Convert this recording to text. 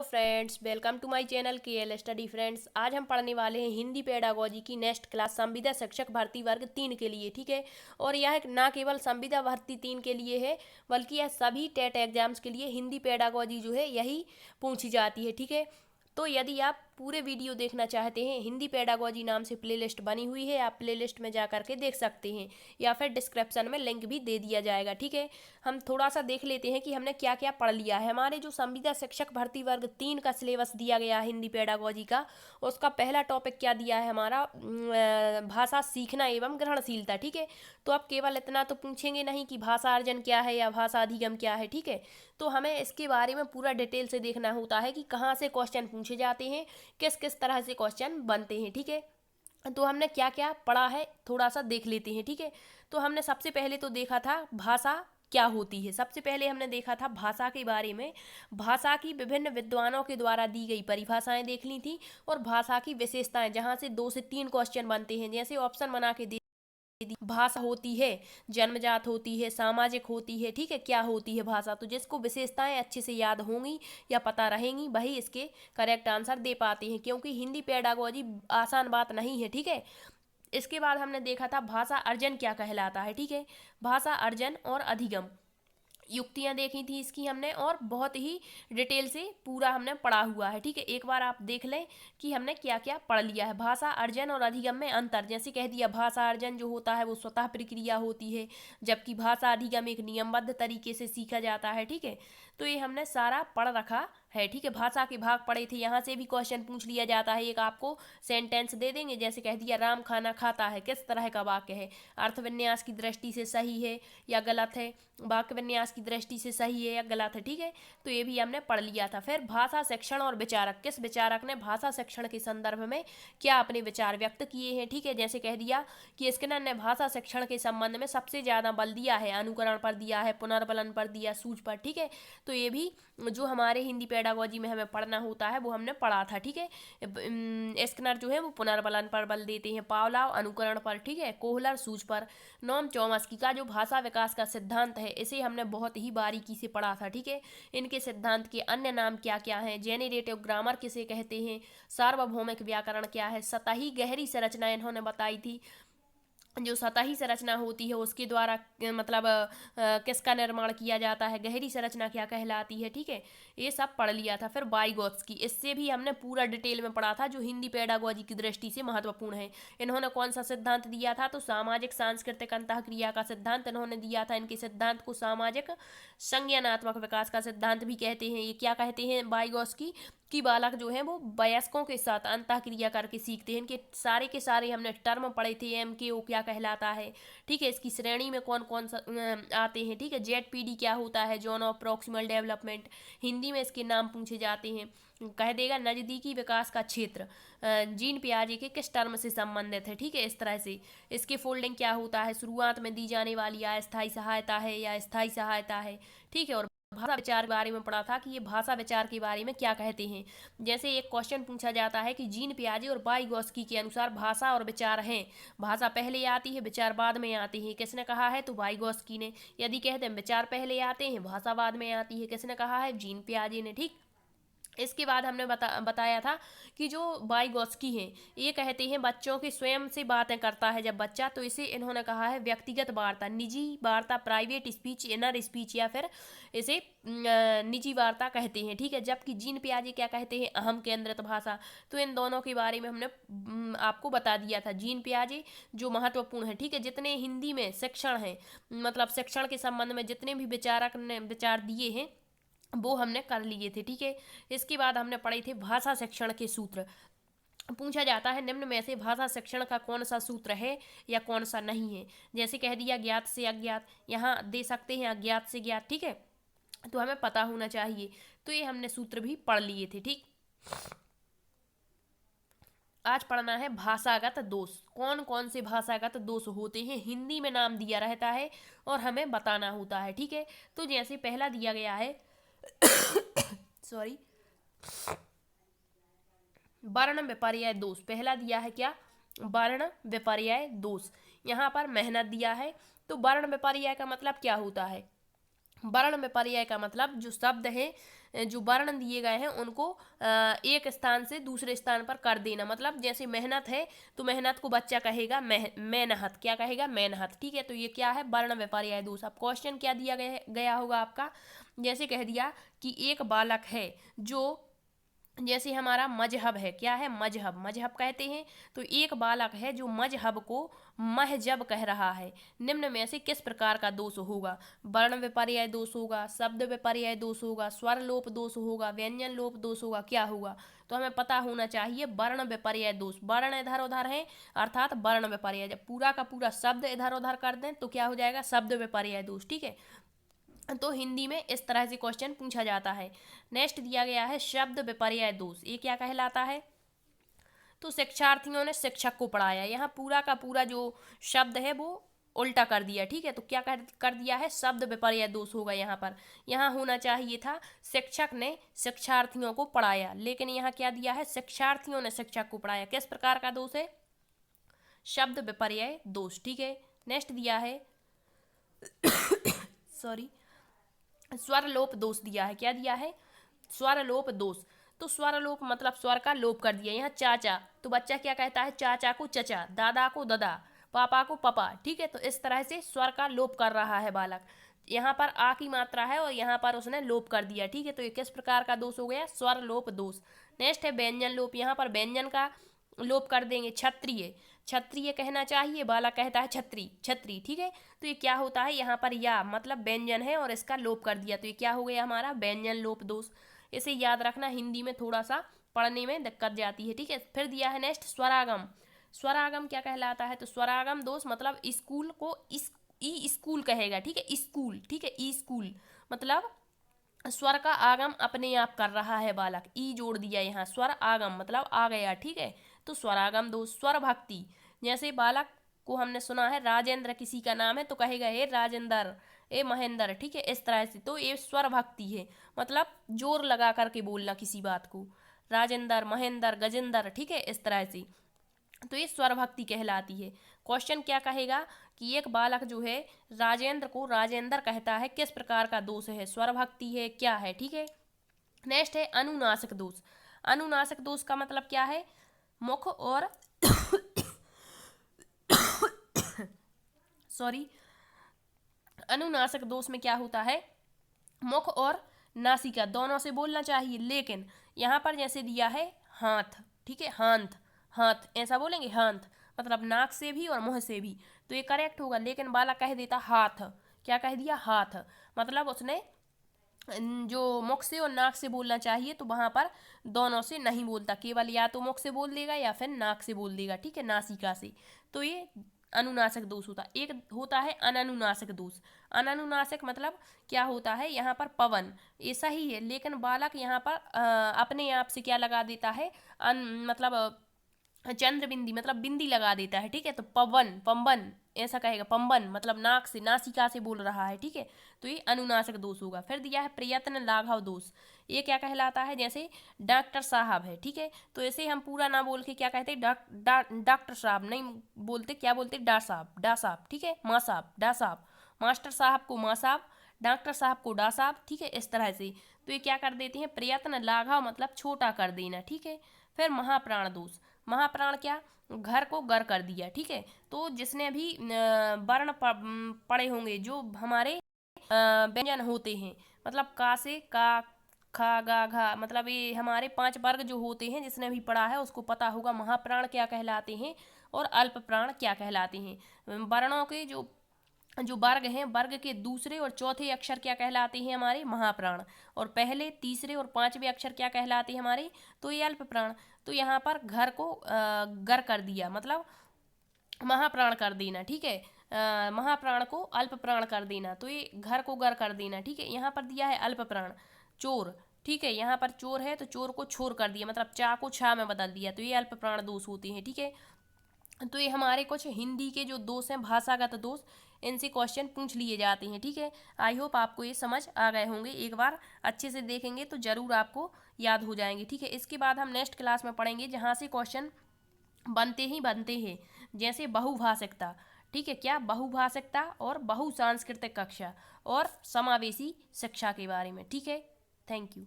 Friends, welcome to my channel KL study. Friends, आज हम पढ़ने वाले हैं हिंदी पेडागोजी की नेक्स्ट क्लास संविदा शिक्षक भर्ती वर्ग 3 के लिए। ठीक है, और यह ना केवल संविदा भर्ती 3 के लिए है बल्कि यह सभी टेट एग्जाम्स के लिए हिंदी पेडागोजी जो है यही पूछी जाती है। ठीक है, तो यदि आप पूरे वीडियो देखना चाहते हैं, हिंदी पेडागोजी नाम से प्लेलिस्ट बनी हुई है, आप प्लेलिस्ट में जा करके देख सकते हैं या फिर डिस्क्रिप्शन में लिंक भी दे दिया जाएगा। ठीक है, हम थोड़ा सा देख लेते हैं कि हमने क्या क्या पढ़ लिया है। हमारे जो संविदा शिक्षक भर्ती वर्ग 3 का सिलेबस दिया गया है हिंदी पेडागोजी का, उसका पहला टॉपिक क्या दिया है हमारा, भाषा सीखना एवं ग्रहणशीलता। ठीक है, तो अब केवल इतना तो पूछेंगे नहीं कि भाषा अर्जन क्या है या भाषा अधिगम क्या है। ठीक है, तो हमें इसके बारे में पूरा डिटेल से देखना होता है कि कहाँ से क्वेश्चन पूछे जाते हैं, किस किस तरह से क्वेश्चन बनते हैं। ठीक है, तो हमने क्या क्या पढ़ा है थोड़ा सा देख लेते हैं। ठीक है, तो हमने सबसे पहले तो देखा था भाषा क्या होती है। सबसे पहले हमने देखा था भाषा के बारे में, भाषा की विभिन्न विद्वानों के द्वारा दी गई परिभाषाएं देख ली थी, और भाषा की विशेषताएं जहां से 2 से 3 क्वेश्चन बनते हैं। जैसे ऑप्शन बना के भाषा होती है, जन्मजात होती है, सामाजिक होती है। ठीक है, क्या होती है भाषा, तो जिसको विशेषताएं अच्छे से याद होंगी या पता रहेंगी वही इसके करेक्ट आंसर दे पाते हैं, क्योंकि हिंदी पेडागोजी आसान बात नहीं है। ठीक है, इसके बाद हमने देखा था भाषा अर्जन क्या कहलाता है। ठीक है, भाषा अर्जन और अधिगम युक्तियां देखी थी इसकी हमने, और बहुत ही डिटेल से पूरा हमने पढ़ा हुआ है। ठीक है, एक बार आप देख लें कि हमने क्या क्या पढ़ लिया है। भाषा अर्जन और अधिगम में अंतर, जैसे कह दिया भाषा अर्जन जो होता है वो स्वतः प्रक्रिया होती है, जबकि भाषा अधिगम एक नियमबद्ध तरीके से सीखा जाता है। ठीक है, तो ये हमने सारा पढ़ रखा है। ठीक है, भाषा के भाग पढ़े थे, यहाँ से भी क्वेश्चन पूछ लिया जाता है। एक आपको सेंटेंस दे देंगे, जैसे कह दिया राम खाना खाता है, किस तरह का वाक्य है, अर्थ विन्यास की दृष्टि से सही है या गलत है, वाक्य विन्यास की दृष्टि से सही है या गलत है। ठीक है, तो ये भी हमने पढ़ लिया था। फिर भाषा शिक्षण और विचारक, किस विचारक ने भाषा शिक्षण के संदर्भ में क्या अपने विचार व्यक्त किए हैं। ठीक है, जैसे कह दिया कि स्किनर ने भाषा शिक्षण के संबंध में सबसे ज़्यादा बल दिया है, अनुकरण पर दिया है, पुनर्बलन पर दिया, सूझ पर। ठीक है, तो ये भी जो हमारे हिंदी पेडागोजी में हमें पढ़ना होता है वो हमने पढ़ा था। ठीक है, स्किनर जो है वो पुनर्बलन पर बल देते हैं, पावलाव अनुकरण पर, ठीक है, कोहलर सूझ पर। नोम चॉम्स्की का जो भाषा विकास का सिद्धांत है इसे हमने बहुत ही बारीकी से पढ़ा था। ठीक है, इनके सिद्धांत के अन्य नाम क्या क्या हैं, जेनरेटिव ग्रामर किसे कहते हैं, सार्वभौमिक व्याकरण क्या है, सतही गहरी संरचना इन्होंने बताई थी। जो सतही संरचना होती है उसके द्वारा मतलब किसका निर्माण किया जाता है, गहरी संरचना क्या कहलाती है। ठीक है, ये सब पढ़ लिया था। फिर वाइगोत्स्की, इससे भी हमने पूरा डिटेल में पढ़ा था, जो हिंदी पेडागोजी की दृष्टि से महत्वपूर्ण है। इन्होंने कौन सा सिद्धांत दिया था, तो सामाजिक सांस्कृतिक अंतःक्रिया का सिद्धांत इन्होंने दिया था। इनके सिद्धांत को सामाजिक संज्ञानात्मक विकास का सिद्धांत भी कहते हैं। ये क्या कहते हैं वाइगोत्स्की, कि बालक जो है वो वयस्कों के साथ अंतःक्रिया करके सीखते हैं। इनके सारे के सारे हमने टर्म पढ़े थे, MKO क्या कहलाता है। ठीक है, इसकी श्रेणी में कौन कौन सा आते हैं। ठीक है, ZPD क्या होता है, zone of proximal development, Hindi में इसके नाम पूछे जाते हैं। कह देगा नज़दीकी विकास का क्षेत्र, जीन पियाजे के किस टर्म से संबंधित है। ठीक है, इस तरह से इसके फोल्डिंग क्या होता है, शुरुआत में दी जाने वाली अस्थायी सहायता है या स्थायी सहायता है। ठीक है, और भाषा विचार के बारे में पढ़ा था कि ये भाषा विचार के बारे में क्या कहते हैं। जैसे एक क्वेश्चन पूछा जाता है कि जीन पियाजे और वाइगोत्स्की के अनुसार भाषा और विचार हैं, भाषा पहले आती है विचार बाद में आते हैं, किसने कहा है, तो वाइगोत्स्की ने। यदि कहते हैं विचार पहले आते हैं भाषा बाद में आती है, किसने कहा है, जीन पियाजे ने। ठीक, इसके बाद हमने बताया था कि जो वाइगोत्स्की हैं ये कहते हैं बच्चों के स्वयं से बातें करता है जब बच्चा, तो इसे इन्होंने कहा है व्यक्तिगत वार्ता, निजी वार्ता, प्राइवेट स्पीच, इनर स्पीच, या फिर इसे निजी वार्ता कहते हैं। ठीक है, जबकि जीन पियाजे क्या कहते हैं, अहम केंद्रित भाषा। तो इन दोनों के बारे में हमने आपको बता दिया था। जीन पियाजे जो महत्वपूर्ण है। ठीक है, जितने हिंदी में शिक्षण है, मतलब शिक्षण के संबंध में जितने भी विचारक ने विचार दिए हैं वो हमने कर लिए थे। ठीक है, इसके बाद हमने पढ़े थे भाषा शिक्षण के सूत्र। पूछा जाता है निम्न में से भाषा शिक्षण का कौन सा सूत्र है या कौन सा नहीं है। जैसे कह दिया ज्ञात से अज्ञात, यहाँ दे सकते हैं अज्ञात से ज्ञात। ठीक है, तो हमें पता होना चाहिए, तो ये हमने सूत्र भी पढ़ लिए थे। ठीक, आज पढ़ना है भाषागत दोष, कौन कौन से भाषागत दोष होते हैं, हिंदी में नाम दिया रहता है और हमें बताना होता है। ठीक है, तो जैसे पहला दिया गया है सॉरी, वर्ण विपर्यय दोष। पहला दिया है क्या, वर्ण विपर्यय दोष। यहाँ पर मेहनत दिया है, तो वर्ण विपर्यय का मतलब क्या होता है, वर्ण विपर्यय का मतलब जो शब्द है जो वर्ण दिए गए हैं उनको एक स्थान से दूसरे स्थान पर कर देना। मतलब जैसे मेहनत है तो मेहनत को बच्चा कहेगा मेहनत, क्या कहेगा, मेहनत। ठीक है, तो ये क्या है, वर्ण विपर्यय दोष। अब क्वेश्चन क्या दिया गया होगा आपका, जैसे कह दिया कि एक बालक है जो, जैसे हमारा मजहब है, क्या है, मजहब, मजहब कहते हैं, तो एक बालक है जो मजहब को महजब कह रहा है। निम्न में से किस प्रकार का दोष होगा? वर्ण विपर्यय दोष होगा, शब्द विपर्यय दोष होगा, स्वर लोप दोष होगा, व्यंजन लोप दोष होगा, क्या होगा? तो हमें पता होना चाहिए वर्ण विपर्यय दोष। वर्ण इधर उधर है अर्थात वर्ण विपर्यय। जब पूरा का पूरा शब्द इधर उधर कर दें तो क्या हो जाएगा, शब्द विपर्यय दोष। ठीक है, तो हिंदी में इस तरह से क्वेश्चन पूछा जाता है। नेक्स्ट दिया गया है शब्द विपर्यय दोष। ये क्या कहलाता है? तो शिक्षार्थियों ने शिक्षक को पढ़ाया, यहाँ पूरा का पूरा जो शब्द है वो उल्टा कर दिया। ठीक है, तो क्या कर दिया है, शब्द विपर्यय दोष होगा यहाँ पर। यहाँ होना चाहिए था शिक्षक ने शिक्षार्थियों को पढ़ाया, लेकिन यहाँ क्या दिया है, शिक्षार्थियों ने शिक्षक को पढ़ाया। किस प्रकार का दोष है? शब्द विपर्यय दोष। ठीक है, नेक्स्ट दिया है सॉरी स्वर लोप दोष दिया है। क्या दिया है? स्वर लोप दोष। तो स्वर लोप मतलब स्वर का लोप कर दिया। यहाँ चाचा, तो बच्चा क्या कहता है, चाचा को चचा, दादा को दादा, पापा को पापा। ठीक है, तो इस तरह से स्वर का लोप कर रहा है बालक। यहाँ पर आ की मात्रा है और यहाँ पर उसने लोप कर दिया। ठीक है, तो ये किस प्रकार का दोष हो गया, स्वर लोप दोष। नेक्स्ट है व्यंजन लोप। यहाँ पर व्यंजन का लोप कर देंगे। क्षत्रिय, क्षत्रिय कहना चाहिए, बालक कहता है छत्री, छत्री। ठीक है, तो ये क्या होता है, यहाँ पर या मतलब व्यंजन है और इसका लोप कर दिया, तो ये क्या हो गया हमारा, व्यंजन लोप दोष। इसे याद रखना, हिंदी में थोड़ा सा पढ़ने में दिक्कत जाती है। ठीक है, फिर दिया है नेक्स्ट स्वरागम। स्वरागम क्या कहलाता है? तो स्वरागम दोष मतलब स्कूल को ई स्कूल कहेगा। ठीक है, स्कूल। ठीक है, ई स्कूल मतलब स्वर का आगम अपने आप कर रहा है बालक, ई जोड़ दिया यहाँ, स्वर आगम मतलब आ गया। ठीक है, तो स्वरागम दोष। स्वर भक्ति, जैसे बालक को हमने सुना है राजेंद्र किसी का नाम है तो कहेगा हे राजेंद्र, ए महेंद्र। ठीक है, इस तरह से, तो ये स्वर भक्ति है, मतलब जोर लगा करके बोलना किसी बात को, राजेंद्र, महेंद्र, गजेंद्र। ठीक है, इस तरह से, तो ये स्वर भक्ति कहलाती है। क्वेश्चन क्या कहेगा कि एक बालक जो है राजेंद्र को राजेंद्र कहता है, किस प्रकार का दोष है, स्वर भक्ति है, क्या है? ठीक है, नेक्स्ट है अनुनासिक दोष। अनुनासिक दोष का मतलब क्या है, मुख और सॉरी अनुनासिक दोष में क्या होता है, मुख और नासिका दोनों से बोलना चाहिए, लेकिन यहाँ पर जैसे दिया है हाथ। ठीक है, हाथ, हाथ ऐसा बोलेंगे, हाथ मतलब नाक से भी और मुंह से भी, तो ये करेक्ट होगा। लेकिन बालक कह देता हाथ, क्या कह दिया, हाथ, मतलब उसने जो मुख से और नाक से बोलना चाहिए तो वहाँ पर दोनों से नहीं बोलता, केवल या तो मुख से बोल देगा या फिर नाक से बोल देगा। ठीक है, नासिका से, तो ये अनुनासिक दोष होता। एक होता है अननुनासिक दोष। अननुनासिक मतलब क्या होता है, यहाँ पर पवन ऐसा ही है, लेकिन बालक यहाँ पर अपने आप से क्या लगा देता है, मतलब चंद्र बिंदी मतलब बिंदी लगा देता है। ठीक है, तो पवन, पंबन ऐसा कहेगा, पंबन मतलब नाक से, नासिका से बोल रहा है। ठीक है, तो ये अनुनासिक दोष होगा। फिर दिया है प्रयत्न लाघव दोष। ये क्या कहलाता है, जैसे डॉक्टर साहब है। ठीक है, तो ऐसे हम पूरा ना बोल के क्या कहते हैं, डॉक्टर साहब नहीं बोलते, क्या बोलते, डा साहब, डा साहब। ठीक है, माँ साहब, डा साहब, मास्टर साहब को माँ साहब, डॉक्टर साहब को डा साहब। ठीक है, इस तरह से, तो ये क्या कर देते हैं, प्रयत्न लाघव मतलब छोटा कर देना। ठीक है, फिर महाप्राण दोष। महाप्राण क्या, घर को गर कर दिया। ठीक है, तो जिसने भी वर्ण पढ़े होंगे जो हमारे व्यंजन होते हैं, मतलब का से का, खा, गा, घा, मतलब ये हमारे 5 वर्ग जो होते हैं, जिसने भी पढ़ा है उसको पता होगा महाप्राण क्या कहलाते हैं और अल्प प्राण क्या कहलाते हैं। वर्णों के जो वर्ग हैं, वर्ग के दूसरे और चौथे अक्षर क्या कहलाते हैं, हमारे महाप्राण, और पहले, तीसरे और 5वें अक्षर क्या कहलाते हैं हमारे, तो ये अल्प प्राण। तो यहाँ पर घर को गर कर दिया, मतलब महाप्राण कर देना। ठीक है, महाप्राण को अल्प प्राण कर देना, तो ये घर को गर कर देना। ठीक है, यहाँ पर दिया है अल्प प्राण। चोर, ठीक है, यहाँ पर चोर है तो चोर को छोर कर दिया, मतलब चा को छा में बदल दिया, तो ये अल्प प्राण दोष होते हैं। ठीक है, तो ये हमारे कुछ हिंदी के जो दोष हैं, भाषागत दोष, इनसे क्वेश्चन पूछ लिए जाते हैं। ठीक है, आई होप आपको ये समझ आ गए होंगे। एक बार अच्छे से देखेंगे तो ज़रूर आपको याद हो जाएंगे। ठीक है, इसके बाद हम नेक्स्ट क्लास में पढ़ेंगे जहाँ से क्वेश्चन बनते हैं, जैसे बहुभाषिकता। ठीक है, क्या बहुभाषिकता और बहुसांस्कृतिक कक्षा और समावेशी शिक्षा के बारे में। ठीक है, थैंक यू।